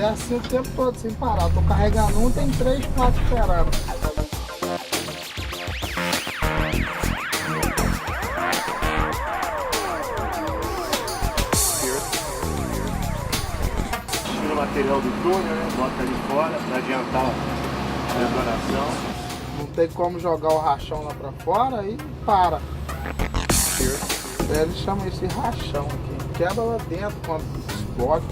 assim o tempo todo, sem parar. Tô carregando um, tem 3, 4 esperando. Tira o material do túnel, né? Bota ali fora para adiantar a detonação. Não tem como jogar o rachão lá pra fora e para. Eles chamam esse rachão aqui. Quebra lá dentro quando explode.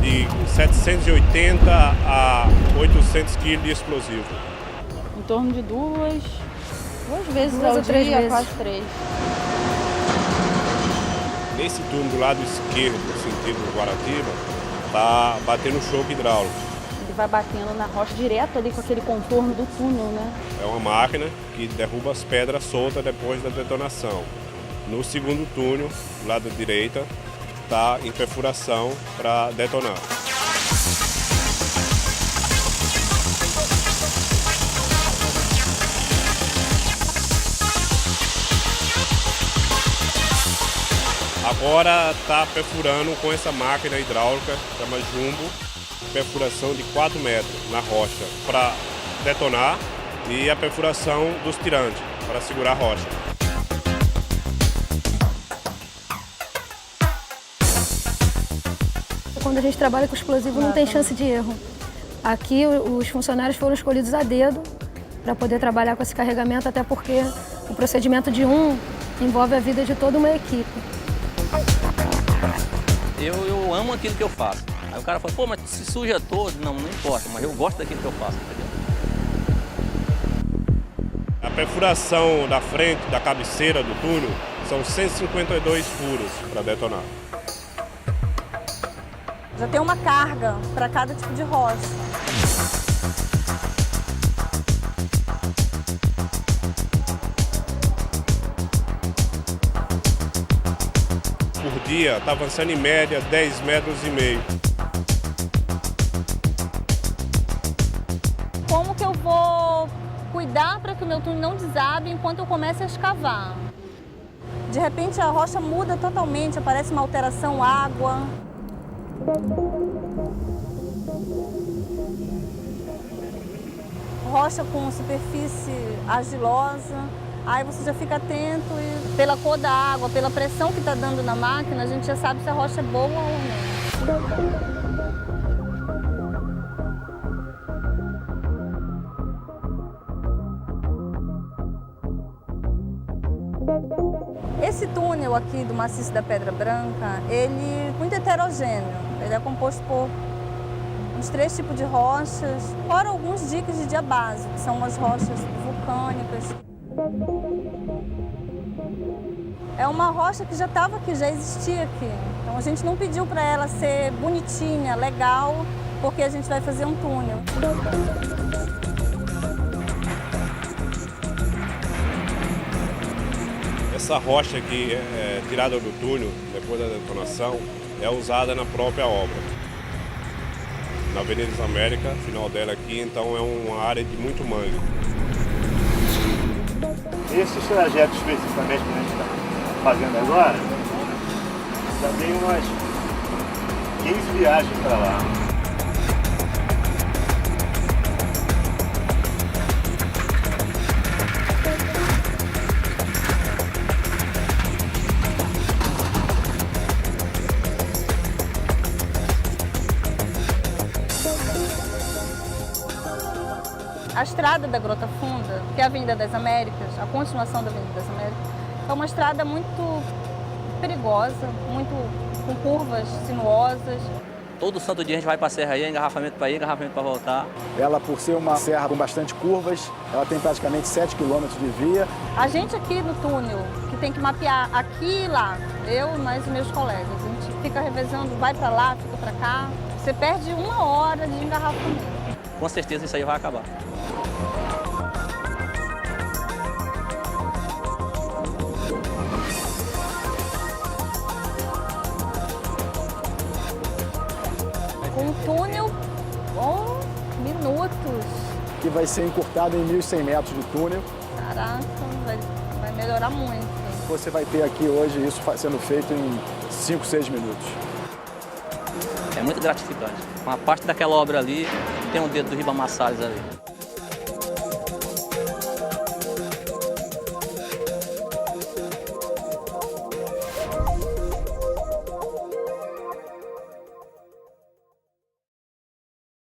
De 780 a 800 kg de explosivo. Em torno de duas vezes Duas ao ou três dia, vezes. quase 3. Nesse túnel do lado esquerdo, no sentido do Guaratiba, tá batendo choque hidráulico. Ele vai batendo na rocha direto ali com aquele contorno do túnel, né? É uma máquina que derruba as pedras soltas depois da detonação. No segundo túnel, do lado da direita, está em perfuração para detonar. Agora está perfurando com essa máquina hidráulica, chama Jumbo, perfuração de 4 metros na rocha para detonar e a perfuração dos tirantes para segurar a rocha. Quando a gente trabalha com explosivo, não tem chance de erro. Aqui, os funcionários foram escolhidos a dedo para poder trabalhar com esse carregamento, até porque o procedimento de um envolve a vida de toda uma equipe. Eu amo aquilo que eu faço. Aí o cara fala, pô, mas se suja todo. Não importa, mas eu gosto daquilo que eu faço, entendeu? A perfuração da frente, da cabeceira do túnel, são 152 furos para detonar. Já tem uma carga para cada tipo de rocha. Por dia está avançando em média 10,5 metros. Como que eu vou cuidar para que o meu túnel não desabe enquanto eu começo a escavar? De repente a rocha muda totalmente, aparece uma alteração, água. Rocha com superfície argilosa, aí você já fica atento e pela cor da água, pela pressão que está dando na máquina, a gente já sabe se a rocha é boa ou não. Esse túnel aqui do maciço da Pedra Branca, ele é muito heterogêneo. Ele é composto por uns 3 tipos de rochas, fora alguns diques de diabase, que são umas rochas vulcânicas. É uma rocha que já estava aqui, já existia aqui. Então a gente não pediu para ela ser bonitinha, legal, porque a gente vai fazer um túnel. Essa rocha que é tirada do túnel depois da detonação é usada na própria obra. Na Avenida das Américas, final dela aqui, então é uma área de muito mangue. Esses trajetos especificamente que a gente está fazendo agora, já tem umas 15 viagens para lá. A estrada da Grota Funda, que é a Avenida das Américas, a continuação da Avenida das Américas, é uma estrada muito perigosa, com curvas sinuosas. Todo santo dia a gente vai para a serra aí, engarrafamento para ir, engarrafamento para voltar. Ela, por ser uma serra com bastante curvas, ela tem praticamente 7 quilômetros de via. A gente aqui no túnel, que tem que mapear aqui e lá, eu, mais os meus colegas, a gente fica revezando, vai para lá, fica para cá. Você perde 1 hora de engarrafamento. com certeza isso aí vai acabar. Com um túnel, minutos. Que vai ser encurtado em 1.100 metros de túnel. Caraca, vai melhorar muito. Você vai ter aqui hoje isso sendo feito em 5, 6 minutos. É muito gratificante. Uma parte daquela obra ali tem um dedo do Ribamar Salles ali.